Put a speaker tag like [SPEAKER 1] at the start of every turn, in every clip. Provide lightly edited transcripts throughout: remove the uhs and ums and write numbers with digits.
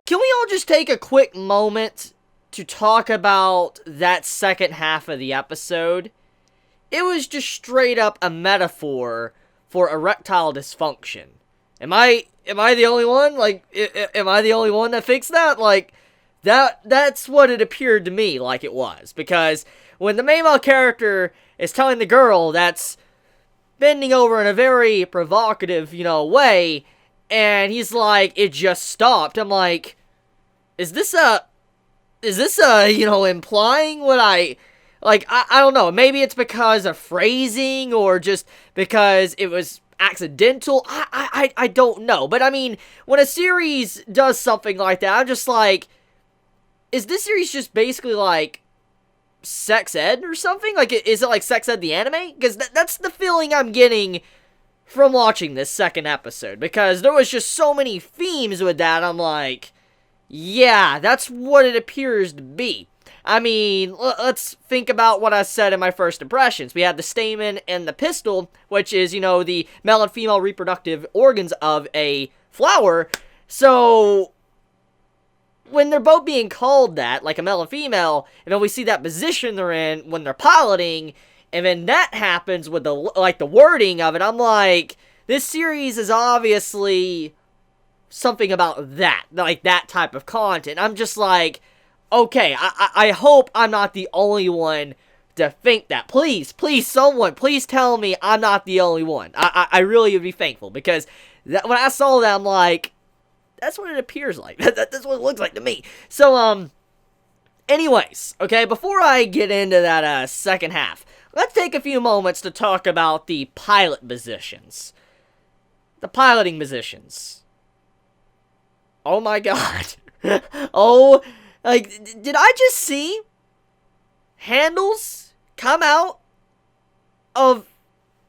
[SPEAKER 1] Can we all just take a quick moment to talk about that second half of the episode? It was just straight up a metaphor for erectile dysfunction. Am I the only one? Like, am I the only one that thinks that? Like, that's what it appeared to me like it was. Because when the male character is telling the girl that's bending over in a very provocative, way, and he's like, it just stopped. I'm like, is this implying what I don't know. Maybe it's because of phrasing or just because it was accidental. I don't know. But I mean, when a series does something like that, I'm just like, is this series just basically like sex ed or something? Like, is it like sex ed the anime? Because that's the feeling I'm getting from watching this second episode. Because there was just so many themes with that. I'm like, yeah, that's what it appears to be. I mean, let's think about what I said in my first impressions. We had the stamen and the pistil, which is, the male and female reproductive organs of a flower. So when they're both being called that, like a male and female, and then we see that position they're in when they're piloting, and then that happens with the wording of it, I'm like, this series is obviously something about that, like that type of content. I'm just like, okay, I hope I'm not the only one to think that. Please, someone, please tell me I'm not the only one. I really would be thankful, because when I saw that, I'm like, that's what it appears like. That's what it looks like to me. So, anyways, okay, before I get into that second half, let's take a few moments to talk about the pilot positions. The piloting positions. Oh my god. Did I just see handles come out of...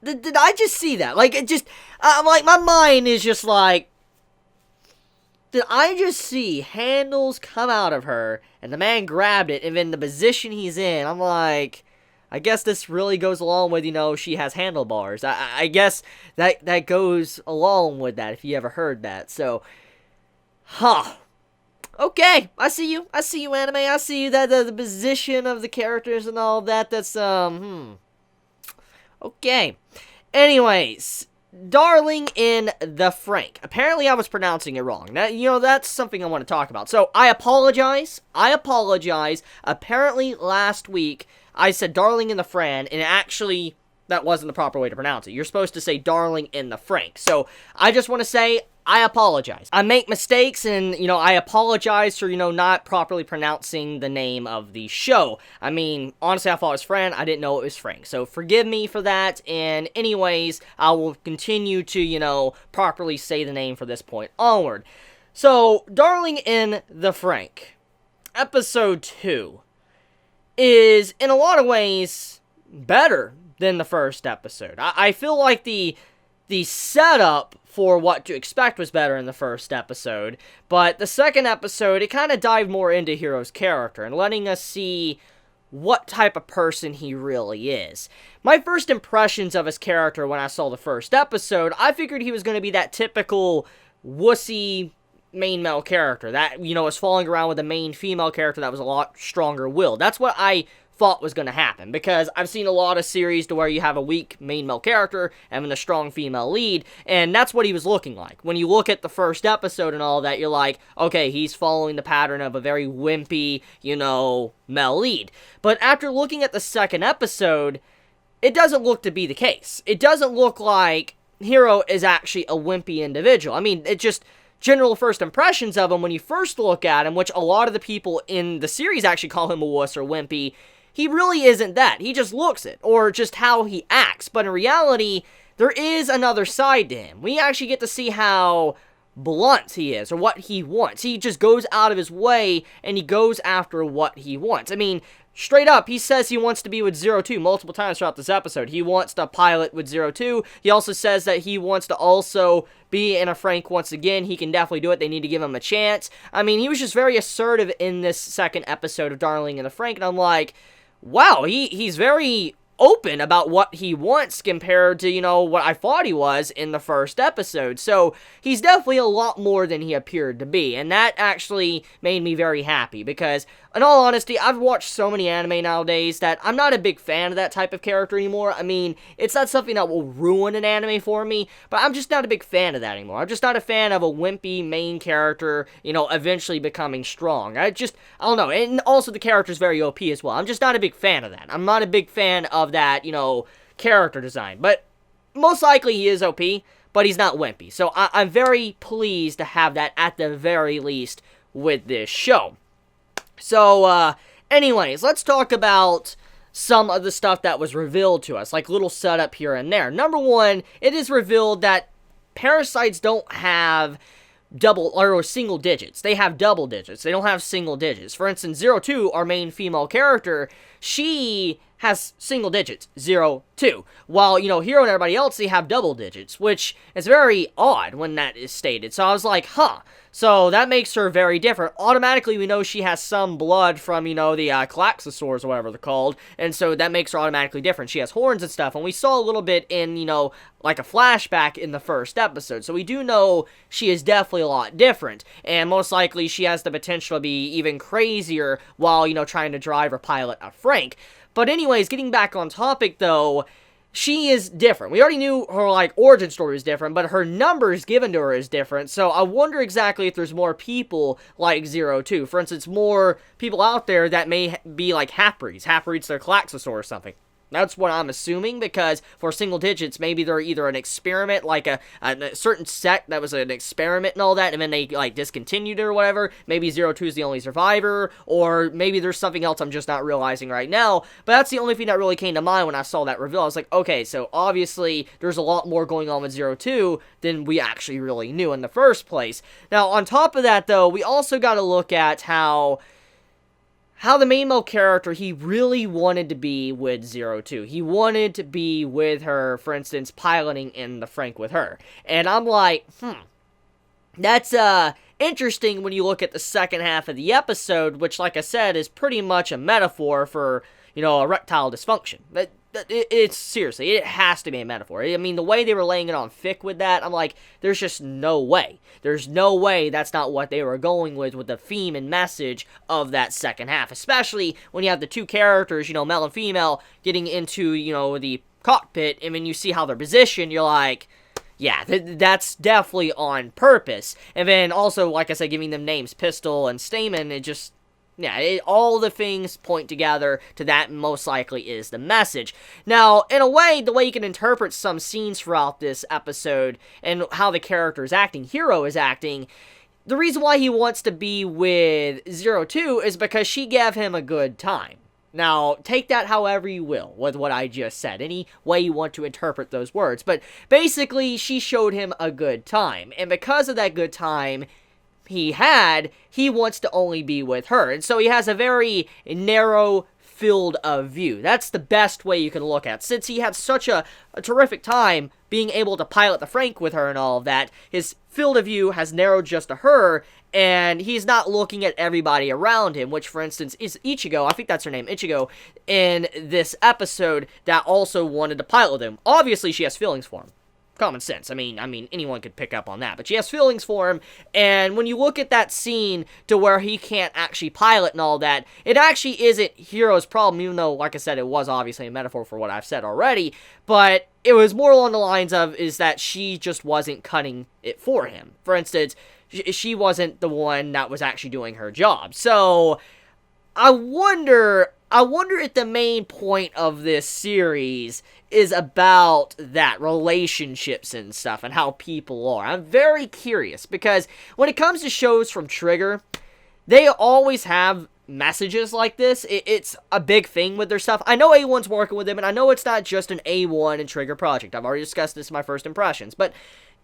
[SPEAKER 1] Did I just see that? Like, it just... I'm like, my mind is just like... Did I just see handles come out of her, and the man grabbed it, and then the position he's in, I'm like... I guess this really goes along with, she has handlebars. I guess that goes along with that, if you ever heard that. So, okay, I see you, anime, I see you, that the position of the characters and all that, that's, okay. Anyways, Darling in the Frank. Apparently I was pronouncing it wrong. Now, that's something I want to talk about. So, I apologize. Apparently, last week, I said Darling in the Fran, and actually, that wasn't the proper way to pronounce it. You're supposed to say Darling in the Frank. So, I just want to say, I apologize. I make mistakes, and, I apologize for, not properly pronouncing the name of the show. I mean, honestly, I thought it was Fran. I didn't know it was Frank. So, forgive me for that, and anyways, I will continue to, properly say the name from this point onward. So, Darling in the Frank, Episode 2, is, in a lot of ways, better than the first episode. I feel like the setup for what to expect was better in the first episode, but the second episode, it kind of dived more into Hiro's character and letting us see what type of person he really is. My first impressions of his character when I saw the first episode, I figured he was going to be that typical wussy main male character that, was falling around with a main female character that was a lot stronger willed. That's what I thought was going to happen, because I've seen a lot of series to where you have a weak main male character and then a strong female lead, and that's what he was looking like. When you look at the first episode and all that, you're like, okay, he's following the pattern of a very wimpy, male lead. But after looking at the second episode, it doesn't look to be the case. It doesn't look like Hiro is actually a wimpy individual. I mean, it just... general first impressions of him when you first look at him, which a lot of the people in the series actually call him a wuss or wimpy, he really isn't that. He just looks it, or just how he acts. But in reality, there is another side to him. We actually get to see how blunt he is, or what he wants. He just goes out of his way, and he goes after what he wants. I mean, straight up, he says he wants to be with Zero Two multiple times throughout this episode. He wants to pilot with Zero Two. He also says that he wants to also be in a Frank once again. He can definitely do it. They need to give him a chance. I mean, he was just very assertive in this second episode of Darling in the Frank, and I'm like, wow, he's very open about what he wants compared to, what I thought he was in the first episode. So he's definitely a lot more than he appeared to be, and that actually made me very happy because, in all honesty, I've watched so many anime nowadays that I'm not a big fan of that type of character anymore. I mean, it's not something that will ruin an anime for me, but I'm just not a big fan of that anymore. I'm just not a fan of a wimpy main character, eventually becoming strong. I don't know, and also the character's very OP as well. I'm just not a big fan of that. I'm not a big fan of that, character design, but most likely he is OP, but he's not wimpy. So I'm very pleased to have that at the very least with this show. So, anyways, let's talk about some of the stuff that was revealed to us, like little setup here and there. Number one, it is revealed that parasites don't have double or single digits. They have double digits. They don't have single digits. For instance, 02, our main female character, she has single digits, 02. While, Hero and everybody else, they have double digits, which is very odd when that is stated. So I was like, huh. So that makes her very different. Automatically, we know she has some blood from, the Klaxosaurs or whatever they're called, and so that makes her automatically different. She has horns and stuff, and we saw a little bit in, like a flashback in the first episode. So we do know she is definitely a lot different, and most likely she has the potential to be even crazier while, trying to drive or pilot a Frank. But anyways, getting back on topic, though, she is different. We already knew her, origin story is different, but her numbers given to her is different, so I wonder exactly if there's more people like 02. For instance, more people out there that may be like half-breeds. Half-breeds, they're Klaxosaur or something. That's what I'm assuming, because for single digits, maybe they're either an experiment, like a certain sect that was an experiment and all that, and then they, discontinued it or whatever. Maybe 02 is the only survivor, or maybe there's something else I'm just not realizing right now. But that's the only thing that really came to mind when I saw that reveal. I was like, okay, so obviously there's a lot more going on with 02 than we actually really knew in the first place. Now, on top of that, though, we also got to look at how the main male character, he really wanted to be with 02. He wanted to be with her, for instance, piloting in the Frank with her. And I'm like, that's interesting when you look at the second half of the episode, which, like I said, is pretty much a metaphor for, erectile dysfunction. It's seriously, it has to be a metaphor. I mean, the way they were laying it on thick with that, I'm like, there's just no way. There's no way that's not what they were going with the theme and message of that second half. Especially when you have the two characters, male and female, getting into, the cockpit, and when you see how they're positioned, you're like, yeah, that's definitely on purpose. And then also, like I said, giving them names, Pistol and Stamen, it just... yeah, all the things point together to that most likely is the message. Now, in a way, the way you can interpret some scenes throughout this episode and how the character is acting, Hero is acting, the reason why he wants to be with 02 is because she gave him a good time. Now, take that however you will with what I just said, any way you want to interpret those words. But basically, she showed him a good time, and because of that good time he wants to only be with her. And so he has a very narrow field of view. That's the best way you can look at. Since he had such a terrific time being able to pilot the Frank with her and all of that, his field of view has narrowed just to her, and he's not looking at everybody around him, which, for instance, is Ichigo. I think that's her name, Ichigo, in this episode that also wanted to pilot him. Obviously, she has feelings for him. Common sense. I mean, anyone could pick up on that. But she has feelings for him, and when you look at that scene to where he can't actually pilot and all that, it actually isn't Hero's problem, even though, like I said, it was obviously a metaphor for what I've said already, but it was more along the lines of, is that she just wasn't cutting it for him. For instance, she wasn't the one that was actually doing her job. So, I wonder if the main point of this series is about that, relationships and stuff, and how people are. I'm very curious, because when it comes to shows from Trigger, they always have messages like this. It's a big thing with their stuff. I know A1's working with them, and I know it's not just an A1 and Trigger project. I've already discussed this in my first impressions, but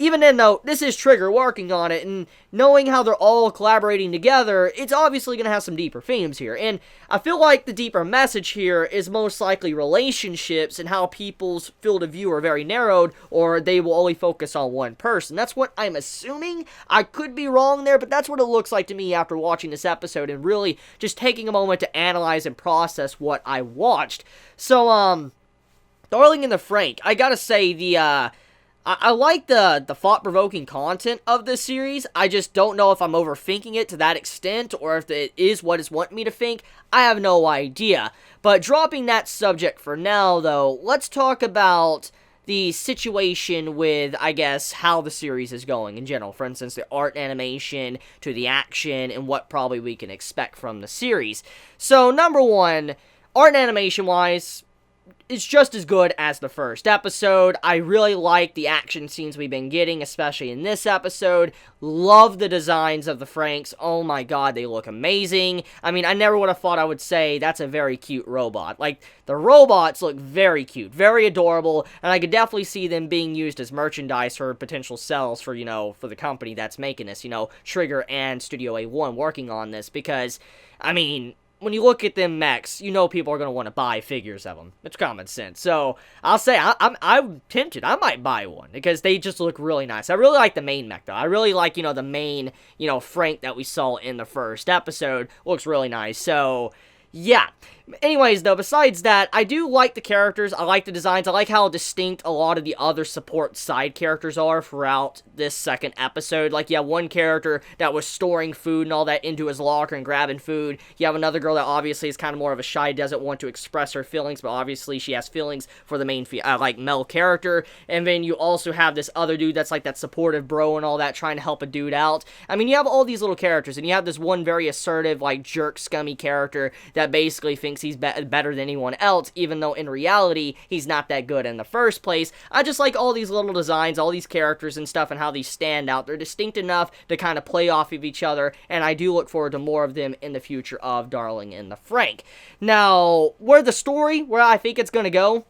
[SPEAKER 1] even then, though, this is Trigger working on it, and knowing how they're all collaborating together, it's obviously going to have some deeper themes here. And I feel like the deeper message here is most likely relationships and how people's field of view are very narrowed, or they will only focus on one person. That's what I'm assuming. I could be wrong there, but that's what it looks like to me after watching this episode and really just taking a moment to analyze and process what I watched. So, Darling in the Franxx, I gotta say, I like the thought-provoking content of this series. I just don't know if I'm overthinking it to that extent, or if it is what it's wanting me to think. I have no idea. But dropping that subject for now, though, let's talk about the situation with, I guess, how the series is going in general. For instance, the art animation to the action and what probably we can expect from the series. So, number one, art and animation-wise, it's just as good as the first episode. I really like the action scenes we've been getting, especially in this episode. Love the designs of the FranXX. Oh my god, they look amazing. I mean, I never would have thought I would say that's a very cute robot. Like, the robots look very cute, very adorable, and I could definitely see them being used as merchandise for potential sales for, for the company that's making this, Trigger and Studio A1 working on this, because, I mean, when you look at them mechs, people are going to want to buy figures of them. It's common sense. So, I'll say, I'm tempted. I might buy one, because they just look really nice. I really like the main mech, though. I really like, the main, FranXX that we saw in the first episode. Looks really nice. So, yeah. Anyways, though, besides that, I do like the characters. I like the designs. I like how distinct a lot of the other support side characters are throughout this second episode. Like, you have one character that was storing food and all that into his locker and grabbing food. You have another girl that obviously is kind of more of a shy, doesn't want to express her feelings, but obviously she has feelings for the main, male character. And then you also have this other dude that's like that supportive bro and all that, trying to help a dude out. I mean, you have all these little characters, and you have this one very assertive, jerk, scummy character that basically thinks he's better than anyone else, even though in reality, he's not that good in the first place. I just like all these little designs, all these characters and stuff, and how these stand out. They're distinct enough to kind of play off of each other, and I do look forward to more of them in the future of Darling in the Franxx. Now, where I think it's gonna go?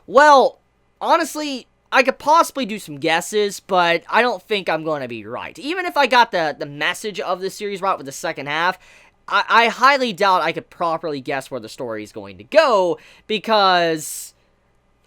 [SPEAKER 1] Well, honestly, I could possibly do some guesses, but I don't think I'm going to be right. Even if I got the message of the series right with the second half, I highly doubt I could properly guess where the story is going to go, because,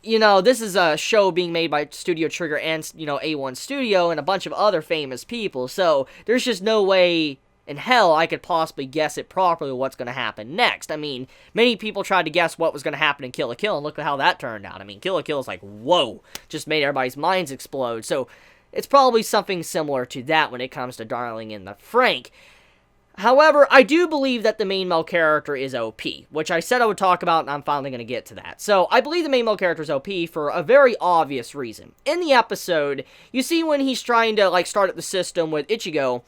[SPEAKER 1] this is a show being made by Studio Trigger and, A1 Studio and a bunch of other famous people, so there's just no way in hell I could possibly guess it properly what's going to happen next. I mean, many people tried to guess what was going to happen in Kill la Kill, and look at how that turned out. I mean, Kill la Kill is like, whoa, just made everybody's minds explode, so it's probably something similar to that when it comes to Darling in the Franxx. However, I do believe that the main male character is OP, which I said I would talk about, and I'm finally going to get to that. So, I believe the main male character is OP for a very obvious reason. In the episode, you see when he's trying to, start up the system with Ichigo,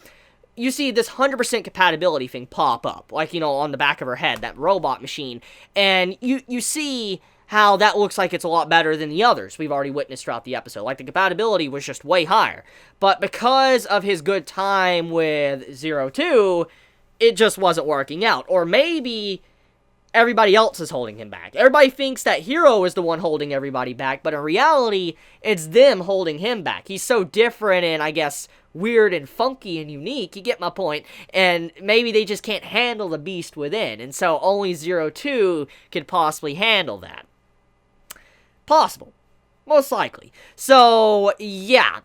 [SPEAKER 1] you see this 100% compatibility thing pop up, on the back of her head, that robot machine, and you see how that looks like it's a lot better than the others we've already witnessed throughout the episode. The compatibility was just way higher. But because of his good time with 02, it just wasn't working out. Or maybe everybody else is holding him back. Everybody thinks that Hero is the one holding everybody back, but in reality, it's them holding him back. He's so different and, I guess, weird and funky and unique, you get my point, and maybe they just can't handle the beast within, and so only 02 could possibly handle that. Possible. Most likely. So, yeah.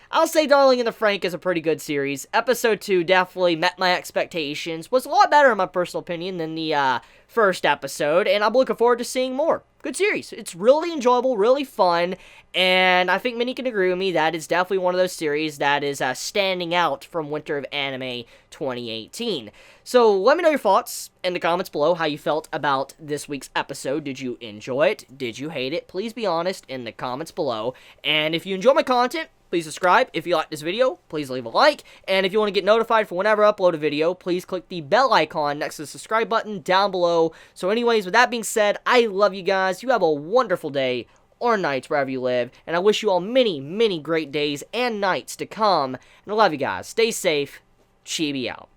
[SPEAKER 1] I'll say Darling in the Franxx is a pretty good series. Episode 2 definitely met my expectations. Was a lot better, in my personal opinion, than the first episode, and I'm looking forward to seeing more. Good series. It's really enjoyable, really fun, and I think many can agree with me that it's definitely one of those series that is standing out from Winter of Anime 2018. So let me know your thoughts in the comments below, how you felt about this week's episode. Did you enjoy it? Did you hate it? Please be honest in the comments below. And if you enjoy my content, please subscribe. If you like this video, please leave a like. And if you want to get notified for whenever I upload a video, please click the bell icon next to the subscribe button down below. So anyways, with that being said, I love you guys. You have a wonderful day or nights wherever you live. And I wish you all many, many great days and nights to come. And I love you guys. Stay safe. Chibi out.